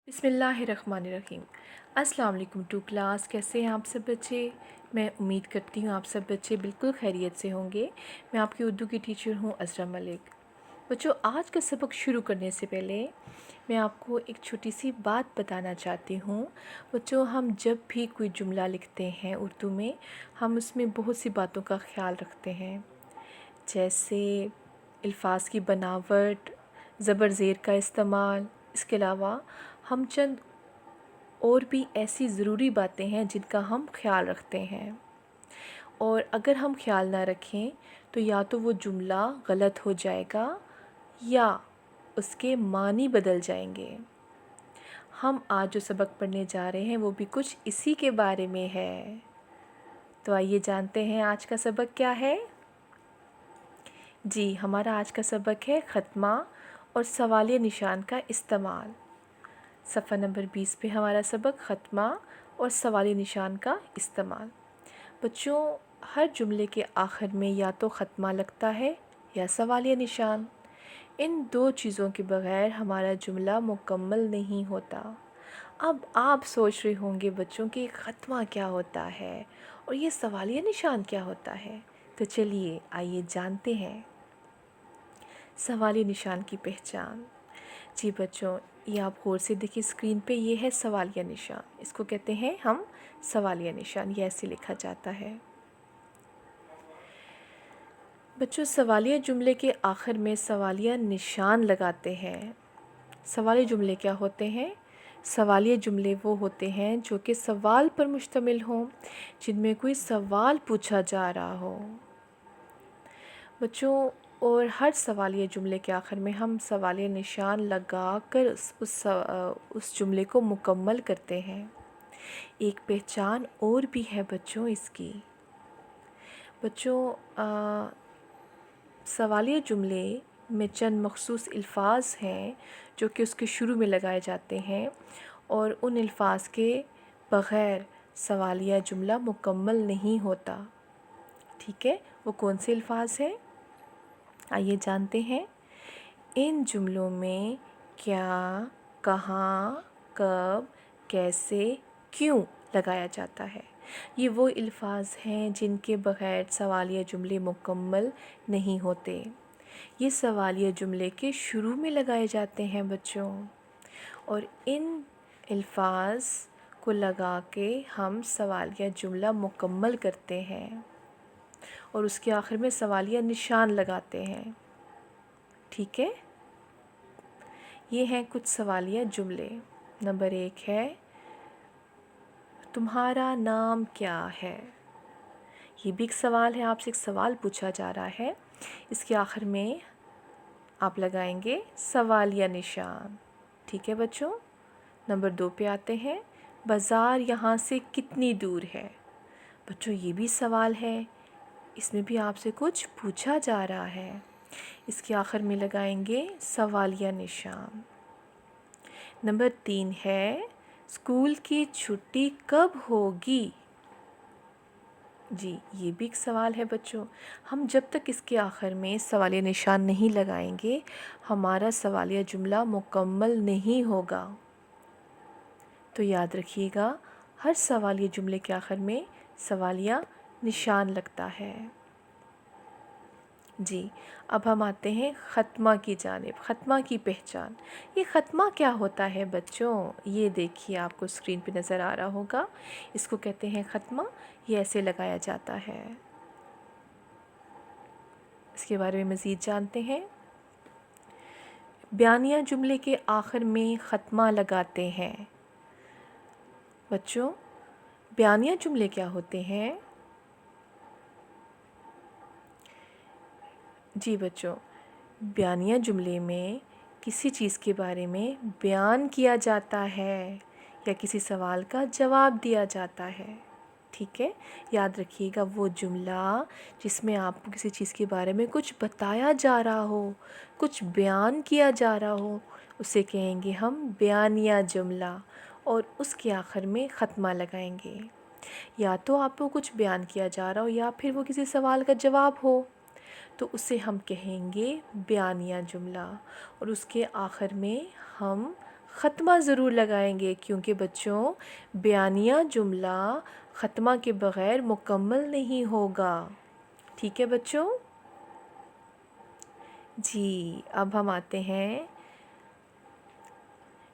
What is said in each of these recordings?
بسم اللہ الرحمن الرحیم۔ السلام علیکم ٹو کلاس، کیسے ہیں آپ سب بچے؟ میں امید کرتی ہوں آپ سب بچے بالکل خیریت سے ہوں گے۔ میں آپ کی اردو کی ٹیچر ہوں عذرا ملک۔ بچوں، آج کا سبق شروع کرنے سے پہلے میں آپ کو ایک چھوٹی سی بات بتانا چاہتی ہوں۔ بچوں، ہم جب بھی کوئی جملہ لکھتے ہیں اردو میں، ہم اس میں بہت سی باتوں کا خیال رکھتے ہیں، جیسے الفاظ کی بناوٹ، زبر زیر کا استعمال۔ اس کے علاوہ ہم چند اور بھی ایسی ضروری باتیں ہیں جن کا ہم خیال رکھتے ہیں، اور اگر ہم خیال نہ رکھیں تو یا تو وہ جملہ غلط ہو جائے گا یا اس کے معنی بدل جائیں گے۔ ہم آج جو سبق پڑھنے جا رہے ہیں وہ بھی کچھ اسی کے بارے میں ہے۔ تو آئیے جانتے ہیں آج کا سبق کیا ہے۔ جی، ہمارا آج کا سبق ہے خاتمہ اور سوالیہ نشان کا استعمال۔ صفحہ نمبر 20 پہ ہمارا سبق خاتمہ اور سوالیہ نشان کا استعمال۔ بچوں، ہر جملے کے آخر میں یا تو خاتمہ لگتا ہے یا سوالیہ نشان۔ ان دو چیزوں کے بغیر ہمارا جملہ مکمل نہیں ہوتا۔ اب آپ سوچ رہے ہوں گے بچوں کہ خاتمہ کیا ہوتا ہے اور یہ سوالیہ نشان کیا ہوتا ہے، تو چلیے آئیے جانتے ہیں۔ سوالیہ نشان کی پہچان۔ جی بچوں، یہ آپ غور سے دیکھیں اسکرین پہ، یہ ہے سوالیہ نشان۔ اس کو کہتے ہیں ہم سوالیہ نشان، یہ ایسے لکھا جاتا ہے۔ بچوں، سوالیہ جملے کے آخر میں سوالیہ نشان لگاتے ہیں۔ سوالیہ جملے کیا ہوتے ہیں؟ سوالیہ جملے وہ ہوتے ہیں جو کہ سوال پر مشتمل ہوں، جن میں کوئی سوال پوچھا جا رہا ہو۔ بچوں، اور ہر سوالیہ جملے کے آخر میں ہم سوالیہ نشان لگا کر اس جملے کو مکمل کرتے ہیں۔ ایک پہچان اور بھی ہے بچوں اس کی۔ بچوں، سوالیہ جملے میں چند مخصوص الفاظ ہیں جو کہ اس کے شروع میں لگائے جاتے ہیں، اور ان الفاظ کے بغیر سوالیہ جملہ مکمل نہیں ہوتا۔ ٹھیک ہے، وہ کون سے الفاظ ہیں؟ آئیے جانتے ہیں۔ ان جملوں میں کیا، کہاں، کب، کیسے، کیوں لگایا جاتا ہے۔ یہ وہ الفاظ ہیں جن کے بغیر سوالیہ جملے مکمل نہیں ہوتے۔ یہ سوالیہ جملے کے شروع میں لگائے جاتے ہیں بچوں، اور ان الفاظ کو لگا کے ہم سوالیہ جملہ مکمل کرتے ہیں، اور اس کے آخر میں سوالیہ نشان لگاتے ہیں۔ ٹھیک ہے، یہ ہیں کچھ سوالیہ جملے۔ نمبر 1 ہے، تمہارا نام کیا ہے؟ یہ بھی ایک سوال ہے، آپ سے ایک سوال پوچھا جا رہا ہے۔ اس کے آخر میں آپ لگائیں گے سوالیہ نشان۔ ٹھیک ہے بچوں۔ نمبر 2 پہ آتے ہیں، بازار یہاں سے کتنی دور ہے؟ بچوں، یہ بھی سوال ہے، اس میں بھی آپ سے کچھ پوچھا جا رہا ہے۔ اس کے آخر میں لگائیں گے سوالیہ نشان۔ نمبر 3 ہے، اسکول کی چھٹی کب ہوگی؟ جی، یہ بھی ایک سوال ہے بچوں۔ ہم جب تک اس کے آخر میں سوالیہ نشان نہیں لگائیں گے، ہمارا سوالیہ جملہ مکمل نہیں ہوگا۔ تو یاد رکھیے گا، ہر سوالیہ جملے کے آخر میں سوالیہ نشان لگتا ہے۔ جی، اب ہم آتے ہیں خاتمہ کی جانب۔ خاتمہ کی پہچان۔ یہ خاتمہ کیا ہوتا ہے بچوں؟ یہ دیکھیے، آپ کو اسکرین پہ نظر آ رہا ہوگا۔ اس کو کہتے ہیں خاتمہ، یہ ایسے لگایا جاتا ہے۔ اس کے بارے میں مزید جانتے ہیں۔ بیانیہ جملے کے آخر میں خاتمہ لگاتے ہیں۔ بچوں، بیانیہ جملے کیا ہوتے ہیں؟ جی بچوں، بیانیہ جملے میں کسی چیز کے بارے میں بیان کیا جاتا ہے یا کسی سوال کا جواب دیا جاتا ہے۔ ٹھیک ہے، یاد رکھیے گا، وہ جملہ جس میں آپ کو کسی چیز کے بارے میں کچھ بتایا جا رہا ہو، کچھ بیان کیا جا رہا ہو، اسے کہیں گے ہم بیانیہ جملہ، اور اس کے آخر میں خاتمہ لگائیں گے۔ یا تو آپ کو کچھ بیان کیا جا رہا ہو یا پھر وہ کسی سوال کا جواب ہو، تو اسے ہم کہیں گے بیانیہ جملہ، اور اس کے آخر میں ہم ختمہ ضرور لگائیں گے، کیونکہ بچوں بیانیہ جملہ ختمہ کے بغیر مکمل نہیں ہوگا. ٹھیک ہے بچوں؟ جی اب ہم آتے ہیں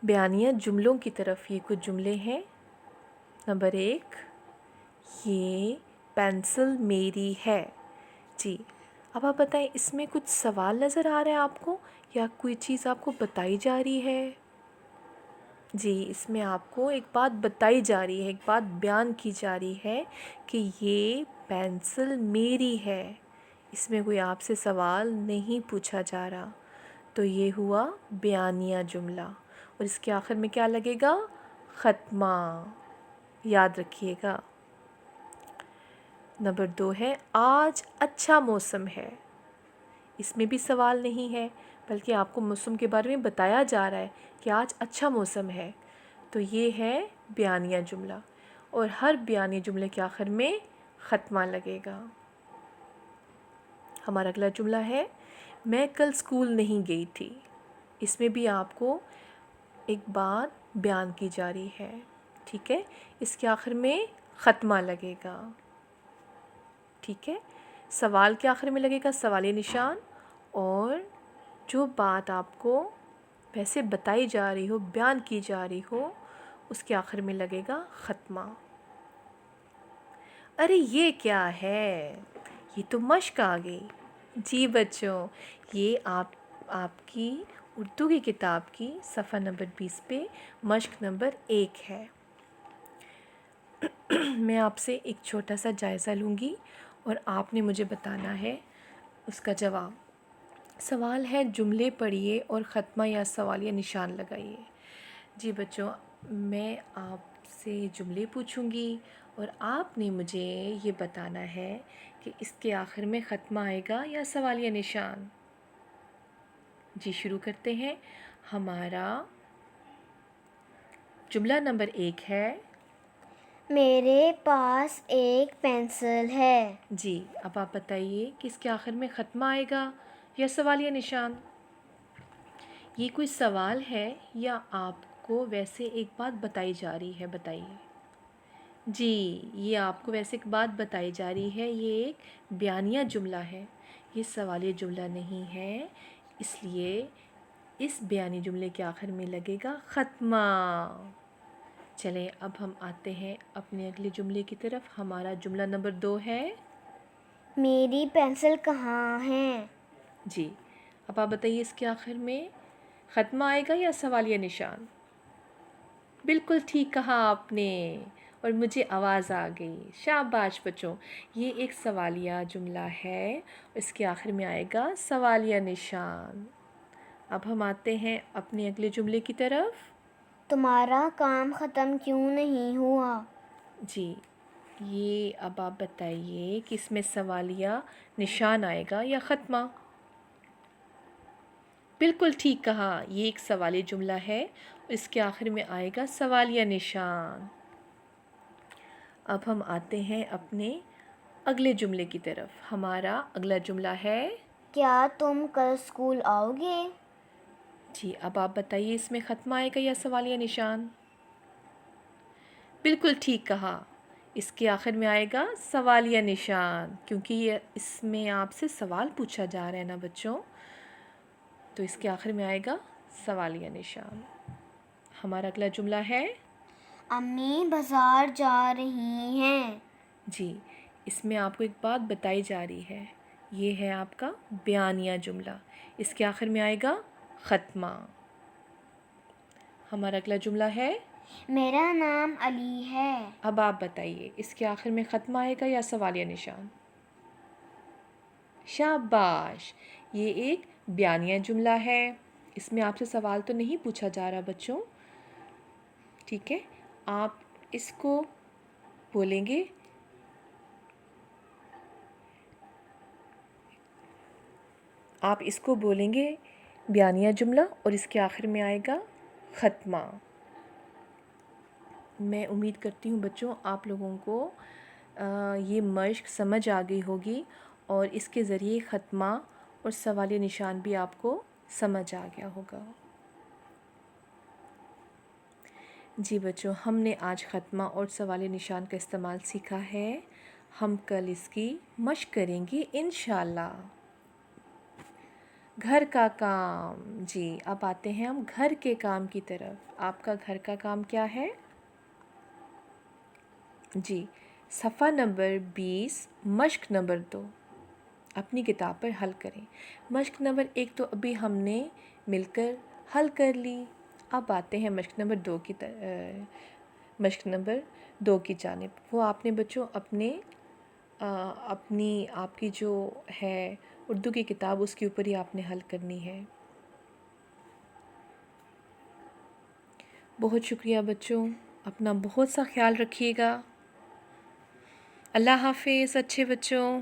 بیانیہ جملوں کی طرف. یہ کچھ جملے ہیں. نمبر 1، یہ پینسل میری ہے. جی اب آپ بتائیں اس میں کچھ سوال نظر آ رہا ہے آپ کو یا کوئی چیز آپ کو بتائی جا رہی ہے؟ جی اس میں آپ کو ایک بات بتائی جا رہی ہے، ایک بات بیان کی جا رہی ہے کہ یہ پینسل میری ہے. اس میں کوئی آپ سے سوال نہیں پوچھا جا رہا. تو یہ ہوا بیانیہ جملہ. اور اس کے آخر میں کیا لگے گا؟ ختمہ. یاد رکھیے گا. نمبر 2 ہے آج اچھا موسم ہے. اس میں بھی سوال نہیں ہے بلکہ آپ کو موسم کے بارے میں بتایا جا رہا ہے کہ آج اچھا موسم ہے. تو یہ ہے بیانیہ جملہ. اور ہر بیانیہ جملے کے آخر میں ختمہ لگے گا. ہمارا اگلا جملہ ہے میں کل اسکول نہیں گئی تھی. اس میں بھی آپ کو ایک بات بیان کی جا رہی ہے. ٹھیک ہے، اس کے آخر میں ختمہ لگے گا. ٹھیک ہے، سوال کے آخر میں لگے گا سوالیہ نشان، اور جو بات آپ کو ویسے بتائی جا رہی ہو، بیان کی جا رہی ہو، اس کے آخر میں لگے گا ختمہ. ارے یہ کیا ہے؟ یہ تو مشق آ گئی. جی بچوں، یہ آپ کی اردو کی کتاب کی صفحہ نمبر 20 پہ مشق نمبر 1 ہے. میں آپ سے ایک چھوٹا سا جائزہ لوں گی اور آپ نے مجھے بتانا ہے اس کا جواب. سوال ہے جملے پڑھیے اور ختمہ یا سوالیہ نشان لگائیے. جی بچوں، میں آپ سے جملے پوچھوں گی اور آپ نے مجھے یہ بتانا ہے کہ اس کے آخر میں ختمہ آئے گا یا سوالیہ نشان. جی شروع کرتے ہیں. ہمارا جملہ نمبر 1 ہے میرے پاس ایک پینسل ہے. جی اب آپ بتائیے کہ اس کے آخر میں ختمہ آئے گا یا سوالیہ نشان. یہ کوئی سوال ہے یا آپ کو ویسے ایک بات بتائی جا رہی ہے؟ بتائیے. جی یہ آپ کو ویسے ایک بات بتائی جا رہی ہے. یہ ایک بیانیہ جملہ ہے، یہ سوالیہ جملہ نہیں ہے. اس لیے اس بیانی جملے کے آخر میں لگے گا ختمہ. چلیں اب ہم آتے ہیں اپنے اگلے جملے کی طرف. ہمارا جملہ نمبر 2 ہے میری پینسل کہاں ہے؟ جی اب آپ بتائیے اس کے آخر میں ختمہ آئے گا یا سوالیہ نشان؟ بالکل ٹھیک کہا آپ نے اور مجھے آواز آ گئی. شاباش بچوں، یہ ایک سوالیہ جملہ ہے، اس کے آخر میں آئے گا سوالیہ نشان. اب ہم آتے ہیں اپنے اگلے جملے کی طرف. تمہارا کام ختم کیوں نہیں ہوا؟ جی یہ اب آپ بتائیے کہ اس میں سوالیہ نشان آئے گا یا ختمہ؟ بالکل ٹھیک کہا، یہ ایک سوالیہ جملہ ہے، اس کے آخر میں آئے گا سوالیہ نشان. اب ہم آتے ہیں اپنے اگلے جملے کی طرف. ہمارا اگلا جملہ ہے کیا تم کل اسکول آؤ گے؟ جی اب آپ بتائیے اس میں ختمہ آئے گا یا سوالیہ نشان؟ بالکل ٹھیک کہا، اس کے آخر میں آئے گا سوالیہ نشان، کیونکہ یہ اس میں آپ سے سوال پوچھا جا رہا ہے نا بچوں، تو اس کے آخر میں آئے گا سوالیہ نشان. ہمارا اگلا جملہ ہے امی بازار جا رہی ہیں. جی اس میں آپ کو ایک بات بتائی جا رہی ہے. یہ ہے آپ کا بیانیہ جملہ، اس کے آخر میں آئے گا ختمہ. ہمارا اگلا جملہ ہے میرا نام علی ہے. اب آپ بتائیے اس کے آخر میں ختمہ آئے گا یا سوالیہ نشان؟ شاباش، یہ ایک بیانیہ جملہ ہے، اس میں آپ سے سوال تو نہیں پوچھا جا رہا بچوں. ٹھیک ہے، آپ اس کو بولیں گے بیانیہ جملہ اور اس کے آخر میں آئے گا ختمہ. میں امید کرتی ہوں بچوں آپ لوگوں کو یہ مشق سمجھ آ گئی ہوگی اور اس کے ذریعے ختمہ اور سوالیہ نشان بھی آپ کو سمجھ آ گیا ہوگا. جی بچوں، ہم نے آج خاتمہ اور سوال نشان کا استعمال سیکھا ہے. ہم کل اس کی مشق کریں گے انشاءاللہ. گھر کا کام. جی اب آتے ہیں ہم گھر کے کام کی طرف. آپ کا گھر کا کام کیا ہے؟ جی صفحہ نمبر 20 مشق نمبر 2 اپنی کتاب پر حل کریں. مشق نمبر 1 تو ابھی ہم نے مل کر حل کر لی. اب آتے ہیں مشق نمبر 2 کی مشق نمبر 2 کی جانب. وہ آپ نے بچوں آپ کی جو ہے اردو کی کتاب اس کے اوپر ہی آپ نے حل کرنی ہے. بہت شکریہ بچوں، اپنا بہت سا خیال رکھیے گا. اللہ حافظ اچھے بچوں.